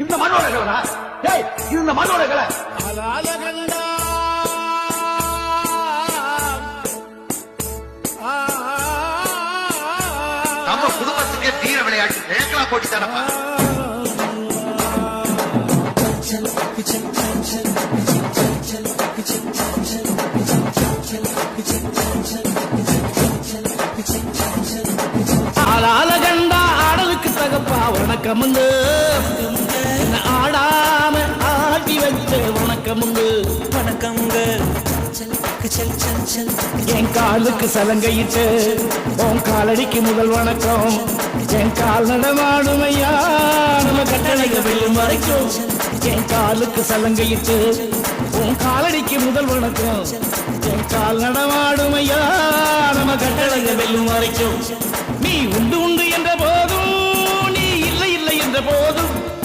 இந்த மண்ணோட கலடா. டேய் இது இந்த மண்ணோட கல. அலாலகண்டா நம்ம குடும்பத்துக்கே தீர விளையாட்டு ரேக்லா போட்டி தரப்பா. அலாலகண்டா ஆடலுக்கு தகப்பா வணக்கமுங்க ஆடாம ஆட்டி வச்ச வணக்கமுங்க வணக்கமுங்க என் காலுக்கு சலங்கையிட்டு உன் காலடிக்கு முதல் வணக்கம் என் கால் நடமாடுமையா நம்ம கட்டளைக வெல்லும் வரைக்கும் என் காலுக்கு சலங்கையிட்டு உன் காலடிக்கு முதல் வணக்கம் என் கால் நடமாடுமையா நம்ம கட்டளைக வெல்லும் வரைக்கும் நீ உண்டு உண்டு என்ற போதும் நீ இல்லை இல்லை என்ற போதும்